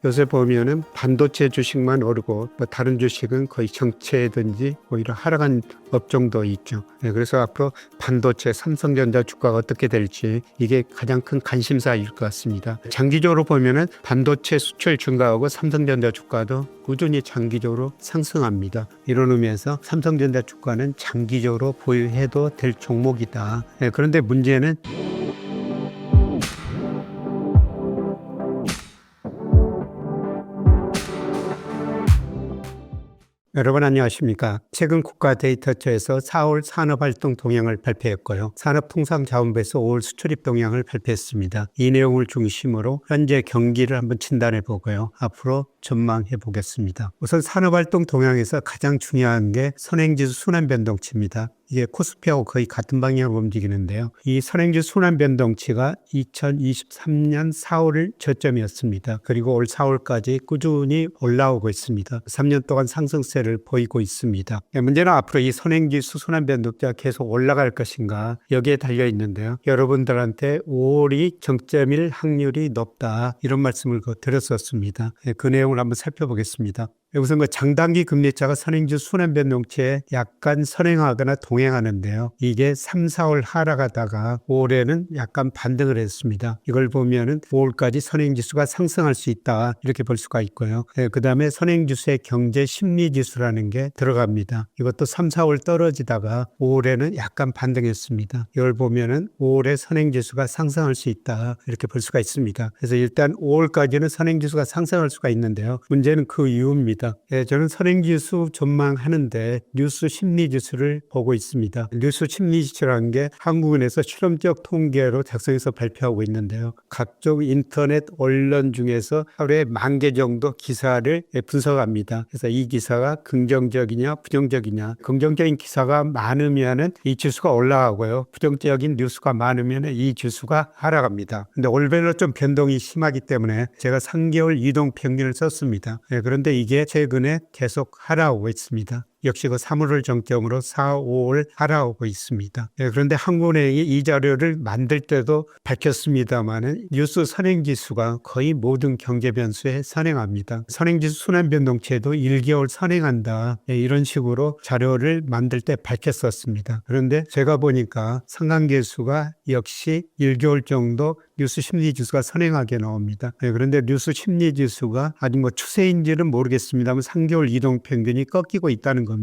요새 보면은 반도체 주식만 오르고 뭐 다른 주식은 거의 정체든지 오히려 하락한 업종도 있죠. 그래서 앞으로 반도체, 삼성전자 주가가 어떻게 될지 이게 가장 큰 관심사일 것 같습니다. 장기적으로 보면은 반도체 수출 증가하고 삼성전자 주가도 꾸준히 장기적으로 상승합니다. 이런 의미에서 삼성전자 주가는 장기적으로 보유해도 될 종목이다. 그런데 문제는 여러분 안녕하십니까. 최근 국가데이터처에서 4월 산업활동 동향을 발표했고요. 산업통상자원부에서 5월 수출입 동향을 발표했습니다. 이 내용을 중심으로 현재 경기를 한번 진단해 보고요. 앞으로 전망해 보겠습니다. 우선 산업활동 동향에서 가장 중요한 게 선행지수 순환변동치입니다. 이게 코스피하고 거의 같은 방향으로 움직이는데요. 이 선행지수 순환변동치가 2023년 4월 저점이었습니다. 그리고 올 4월까지 꾸준히 올라오고 있습니다. 3년 동안 상승세를 보이고 있습니다. 문제는 앞으로 이 선행지수 순환변동치가 계속 올라갈 것인가 여기에 달려 있는데요. 여러분들한테 5월이 정점일 확률이 높다 이런 말씀을 드렸었습니다. 그 내용을 한번 살펴보겠습니다. 우선 그 장단기 금리차가 선행지수 순환변동치에 약간 선행하거나 동행하는데요. 이게 3, 4월 하락하다가 5월에는 약간 반등을 했습니다. 이걸 보면은 5월까지 선행지수가 상승할 수 있다 이렇게 볼 수가 있고요. 그 다음에 선행지수의 경제 심리지수라는 게 들어갑니다. 이것도 3, 4월 떨어지다가 5월에는 약간 반등했습니다. 이걸 보면은 5월에 선행지수가 상승할 수 있다 이렇게 볼 수가 있습니다. 그래서 일단 5월까지는 선행지수가 상승할 수가 있는데요. 문제는 그 이유입니다. 저는 선행지수 전망하는데 뉴스 심리지수를 보고 있습니다. 뉴스 심리지수라는 게 한국은행에서 실험적 통계로 작성해서 발표하고 있는데요. 각종 인터넷 언론 중에서 하루에 10,000개 정도 기사를 분석합니다. 그래서 이 기사가 긍정적이냐 부정적이냐. 긍정적인 기사가 많으면 이 지수가 올라가고요. 부정적인 뉴스가 많으면 이 지수가 하락합니다. 근데 올해는 좀 변동이 심하기 때문에 제가 3개월 이동 평균을 썼습니다. 그런데 이게 최근에 계속 하락하고 있습니다. 역시 그 3월을 정점으로 4, 5월 하락하고 있습니다. 그런데 한국은행이 이 자료를 만들 때도 밝혔습니다만 뉴스 선행지수가 거의 모든 경제 변수에 선행합니다. 선행지수 순환변동치에도 1개월 선행한다. 이런 식으로 자료를 만들 때 밝혔었습니다. 그런데 제가 보니까 상관계수가 역시 1개월 정도 뉴스 심리지수가 선행하게 나옵니다. 그런데 뉴스 심리지수가 아직 추세인지는 모르겠습니다만 3개월 이동평균이 꺾이고 있다는 겁니다.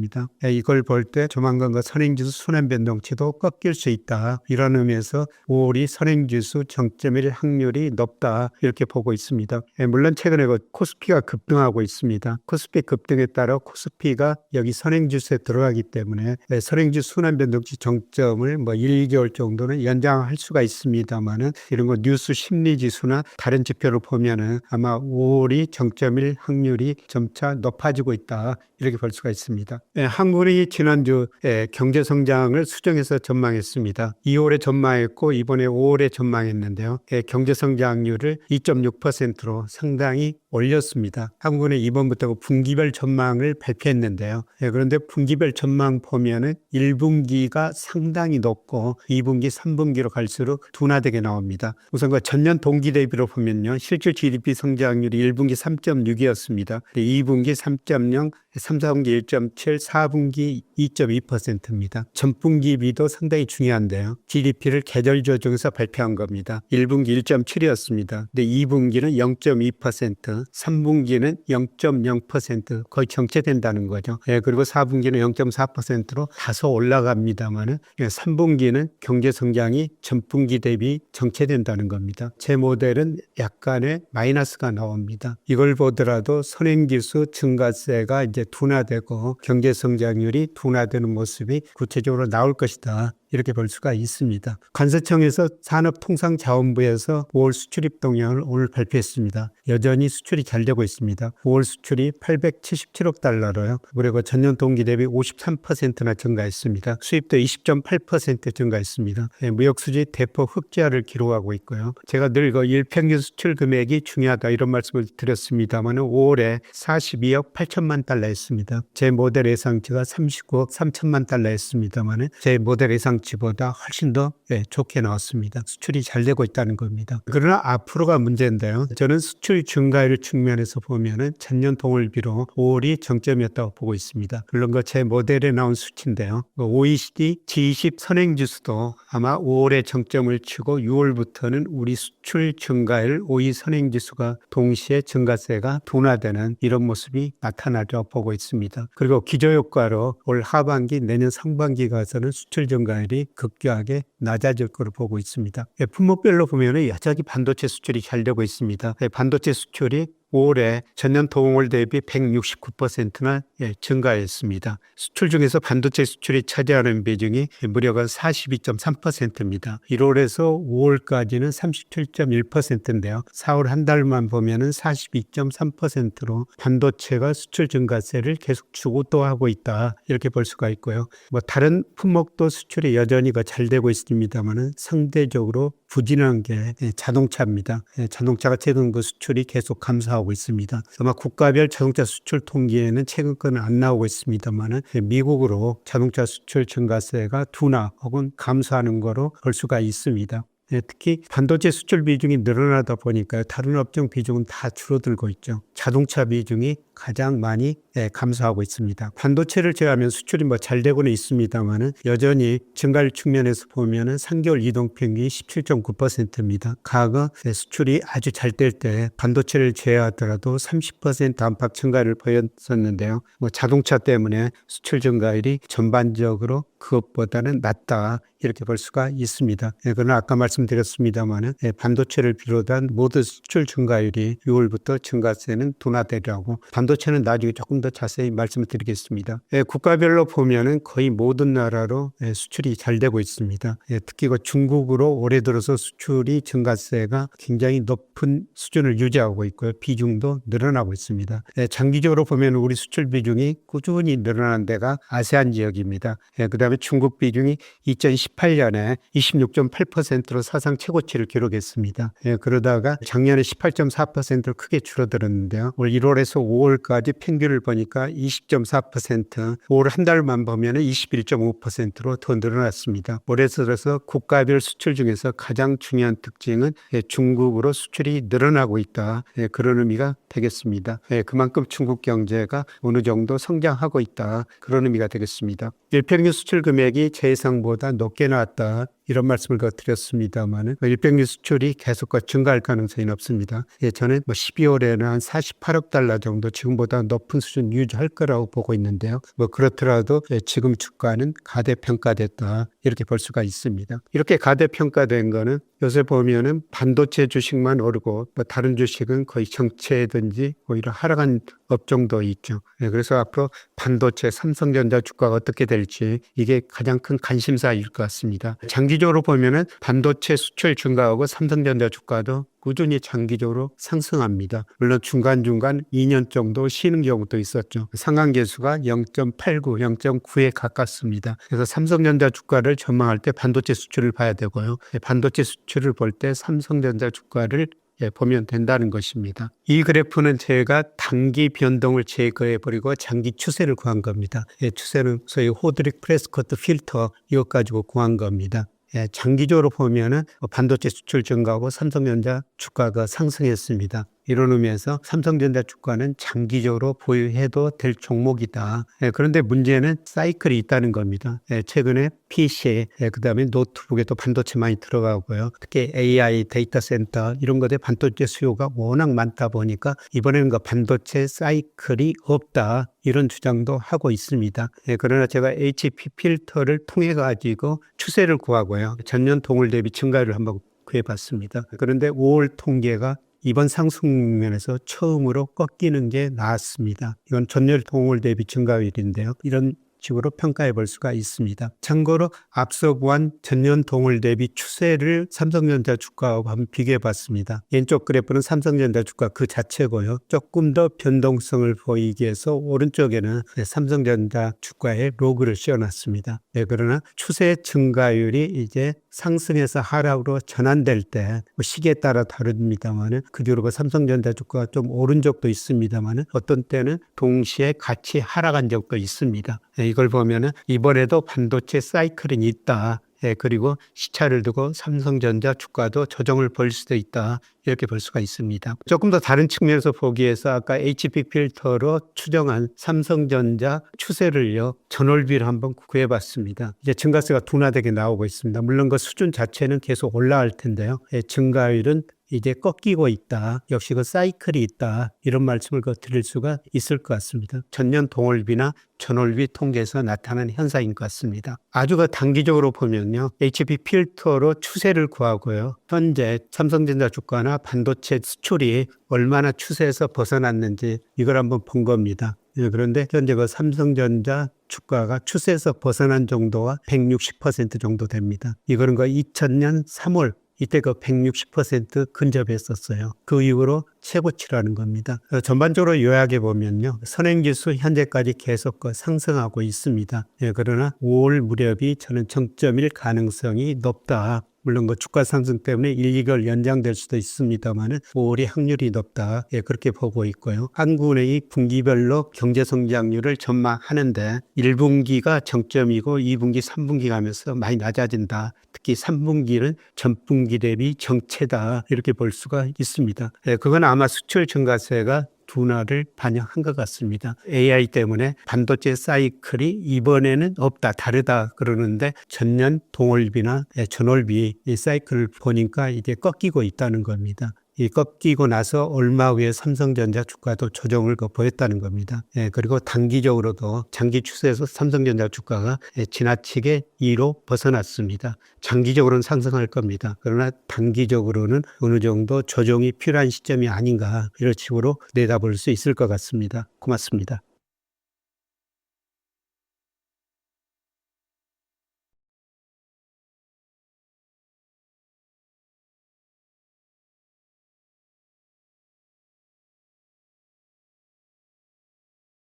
이걸 볼 때 조만간 그 선행지수 순환변동치도 꺾일 수 있다. 이런 의미에서 5월이 선행지수 정점일 확률이 높다. 이렇게 보고 있습니다. 물론 최근에 코스피가 급등하고 있습니다. 코스피 급등에 따라 코스피가 여기 선행지수에 들어가기 때문에 선행지수 순환변동치 정점을 1, 2개월 정도는 연장할 수가 있습니다만 이런 거 뉴스 심리지수나 다른 지표를 보면은 아마 5월이 정점일 확률이 점차 높아지고 있다. 이렇게 볼 수가 있습니다. 한국은행이 지난주 경제 성장을 수정해서 전망했습니다. 2월에 전망했고 이번에 5월에 전망했는데요. 경제 성장률을 2.6%로 상당히 올렸습니다. 한국은행 이번부터 분기별 전망을 발표했는데요. 그런데 분기별 전망 보면은 1분기가 상당히 높고 2분기, 3분기로 갈수록 둔화되게 나옵니다. 우선 그 전년 동기 대비로 보면요. 실질 GDP 성장률이 1분기 3.6이었습니다. 2분기 3.0, 3, 4분기 1.7, 4분기 2.2%입니다. 전분기비도 상당히 중요한데요. GDP를 계절 조정해서 발표한 겁니다. 1분기 1.7이었습니다. 근데 2분기는 0.2%, 3분기는 0.0% 거의 정체된다는 거죠. 그리고 4분기는 0.4%로 다소 올라갑니다만은 3분기는 경제 성장이 전분기 대비 정체된다는 겁니다. 제 모델은 약간의 마이너스가 나옵니다. 이걸 보더라도 선행지수 증가세가 이제 둔화되고 경제 성장률이 둔화되는 모습이 구체적으로 나올 것이다. 이렇게 볼 수가 있습니다. 관세청에서 산업통상자원부에서 5월 수출입 동향을 오늘 발표했습니다. 여전히 수출이 잘 되고 있습니다. 5월 수출이 877억 달러로요. 그리고 전년 동기 대비 53%나 증가했습니다. 수입도 20.8% 증가했습니다. 무역수지 대폭 흑자를 기록하고 있고요. 제가 늘 그 일평균 수출 금액이 중요하다 이런 말씀을 드렸습니다만 5월에 42억 8천만 달러였습니다. 제 모델 예상치가 39억 3천만 달러였습니다만 제 모델 예상 예상치보다 훨씬 더 좋게 나왔습니다. 수출이 잘 되고 있다는 겁니다. 그러나 앞으로가 문제인데요. 저는 수출 증가율 측면에서 보면은 전년 동월비로 5월이 정점이었다고 보고 있습니다. 물론 제 모델에 나온 수치인데요. OECD G20 선행지수도 아마 5월에 정점을 치고 6월부터는 우리 수출 증가율 5위 선행지수가 동시에 증가세가 둔화되는 이런 모습이 나타나려 보고 있습니다. 그리고 기저효과로 올 하반기 내년 상반기 가서는 수출 증가율이 급격하게 낮아질 것으로 보고 있습니다. 품목별로 보면 여전히 반도체 수출이 잘 되고 있습니다. 반도체 수출이 5월에 전년 동월 대비 169%나 증가했습니다. 수출 중에서 반도체 수출이 차지하는 비중이 무려가 42.3%입니다. 1월에서 5월까지는 37.1%인데요. 4월 한 달만 보면은 42.3%로 반도체가 수출 증가세를 계속 주도하고 있다. 이렇게 볼 수가 있고요. 다른 품목도 수출이 여전히 잘 되고 있습니다만은 상대적으로 부진한 게 자동차입니다. 자동차가 최근 수출이 계속 감소하고 있습니다. 아마 국가별 자동차 수출 통계에는 최근 거는 안 나오고 있습니다만은 미국으로 자동차 수출 증가세가 둔화 혹은 감소하는 거로 볼 수가 있습니다. 특히 반도체 수출 비중이 늘어나다 보니까 다른 업종 비중은 다 줄어들고 있죠. 자동차 비중이 가장 많이 감소하고 있습니다. 반도체를 제외하면 수출이 잘 되고는 있습니다만은 여전히 증가율 측면에서 보면은 3개월 이동평균이 17.9%입니다. 과거 수출이 아주 잘 될 때 반도체를 제외하더라도 30% 안팎 증가율을 보였었는데요. 자동차 때문에 수출 증가율이 전반적으로 그것보다는 낮다 이렇게 볼 수가 있습니다. 그러나 아까 말씀드렸습니다만은 반도체를 비롯한 모든 수출 증가율이 6월부터 증가세는 둔화되리라고 반도체는 나중에 조금 더 자세히 말씀을 드리겠습니다. 국가별로 보면은 거의 모든 나라로 수출이 잘 되고 있습니다. 특히 중국으로 올해 들어서 수출이 증가세가 굉장히 높은 수준을 유지하고 있고요. 비중도 늘어나고 있습니다. 장기적으로 보면 우리 수출 비중이 꾸준히 늘어나는 데가 아세안 지역입니다. 그다음에 중국 비중이 2018년에 26.8%로 사상 최고치를 기록했습니다. 그러다가 작년에 18.4%로 크게 줄어들었는데요. 올 1월에서 5월까지 평균을 보니까 20.4%, 올 한 달만 보면 21.5%로 더 늘어났습니다. 올해 들어서 국가별 수출 중에서 가장 중요한 특징은 중국으로 수출이 늘어나고 있다. 그런 의미가 되겠습니다. 그만큼 중국 경제가 어느 정도 성장하고 있다. 그런 의미가 되겠습니다. 일평균 수출 금액이 제 예상보다 높게 나왔다. 이런 말씀을 드렸습니다만 일평균 수출이 계속 증가할 가능성이 높습니다. 저는 12월에는 한 48억 달러 정도 지금보다 높은 수준 유지할 거라고 보고 있는데요. 그렇더라도 지금 주가는 가대평가됐다. 이렇게 볼 수가 있습니다. 이렇게 가대평가된 거는 요새 보면은 반도체 주식만 오르고 다른 주식은 거의 정체든지 오히려 하락한 업종도 있죠. 그래서 앞으로 반도체, 삼성전자 주가가 어떻게 될지 이게 가장 큰 관심사일 것 같습니다. 장기적으로 보면은 반도체 수출 증가하고 삼성전자 주가도 꾸준히 장기적으로 상승합니다. 물론 중간중간 2년 정도 쉬는 경우도 있었죠. 상한계수가 0.89, 0.9에 가깝습니다. 그래서 삼성전자 주가를 전망할 때 반도체 수출을 봐야 되고요. 반도체 수출을 볼 때 삼성전자 주가를 보면 된다는 것입니다. 이 그래프는 제가 단기 변동을 제거해버리고 장기 추세를 구한 겁니다. 추세는 소위 호드릭 프레스코트 필터 이것 가지고 구한 겁니다. 장기적으로 보면은 반도체 수출 증가하고 삼성전자 주가가 상승했습니다. 이런 의미에서 삼성전자 주가는 장기적으로 보유해도 될 종목이다. 그런데 문제는 사이클이 있다는 겁니다. 최근에 PC, 그다음에 노트북에도 반도체 많이 들어가고요. 특히 AI 데이터 센터 이런 것에 반도체 수요가 워낙 많다 보니까 이번에는 반도체 사이클이 없다. 이런 주장도 하고 있습니다. 그러나 제가 HP 필터를 통해 가지고 추세를 구하고요. 전년 동월 대비 증가율을 한번 구해봤습니다. 그런데 5월 통계가 이번 상승면에서 처음으로 꺾이는 게 나왔습니다. 이건 전년 동월 대비 증가율인데요. 이런 식으로 평가해 볼 수가 있습니다. 참고로 앞서 구한 전년 동월 대비 추세를 삼성전자 주가하고 한번 비교해 봤습니다. 왼쪽 그래프는 삼성전자 주가 그 자체고요. 조금 더 변동성을 보이기 위해서 오른쪽에는 삼성전자 주가의 로그를 씌워놨습니다. 그러나 추세 증가율이 이제 상승에서 하락으로 전환될 때 시기에 따라 다릅니다만 그 뒤로 삼성전자 주가가 좀 오른 적도 있습니다만 어떤 때는 동시에 같이 하락한 적도 있습니다. 이걸 보면은 이번에도 반도체 사이클은 있다. 그리고 시차를 두고 삼성전자 주가도 조정을 볼 수도 있다. 이렇게 볼 수가 있습니다. 조금 더 다른 측면에서 보기 위해서 아까 HP 필터로 추정한 삼성전자 추세를요, 전월비를 한번 구해봤습니다. 이제 증가세가 둔화되게 나오고 있습니다. 물론 그 수준 자체는 계속 올라갈 텐데요. 증가율은 이제 꺾이고 있다. 역시 그 사이클이 있다. 이런 말씀을 드릴 수가 있을 것 같습니다. 전년 동월비나 전월비 통계에서 나타난 현상인 것 같습니다. 아주 그 단기적으로 보면요, HP 필터로 추세를 구하고요. 현재 삼성전자 주가나 반도체 수출이 얼마나 추세에서 벗어났는지 이걸 한번 본 겁니다. 그런데 현재 그 삼성전자 주가가 추세에서 벗어난 정도가 160% 정도 됩니다. 이거는 그 2000년 3월 이때 그 160% 근접했었어요. 그 이후로 최고치라는 겁니다. 전반적으로 요약해 보면요, 선행지수 현재까지 계속 상승하고 있습니다. 그러나 5월 무렵이 저는 정점일 가능성이 높다. 물론 그 주가 상승 때문에 1, 2개월 연장될 수도 있습니다만 5월이 확률이 높다. 그렇게 보고 있고요. 한국은행이 분기별로 경제 성장률을 전망하는데 1분기가 정점이고 2분기, 3분기 가면서 많이 낮아진다. 특히 3분기는 전분기 대비 정체다. 이렇게 볼 수가 있습니다. 그건 아마 수출 증가세가 둔화를 반영한 것 같습니다. AI 때문에 반도체 사이클이 이번에는 없다, 다르다 그러는데 전년 동월비나 전월비 이 사이클을 보니까 이제 꺾이고 있다는 겁니다. 이 꺾이고 나서 얼마 후에 삼성전자 주가도 조정을 보였다는 겁니다. 그리고 단기적으로도 장기 추세에서 삼성전자 주가가 지나치게 2로 벗어났습니다. 장기적으로는 상승할 겁니다. 그러나 단기적으로는 어느 정도 조정이 필요한 시점이 아닌가 이런 식으로 내다볼 수 있을 것 같습니다. 고맙습니다.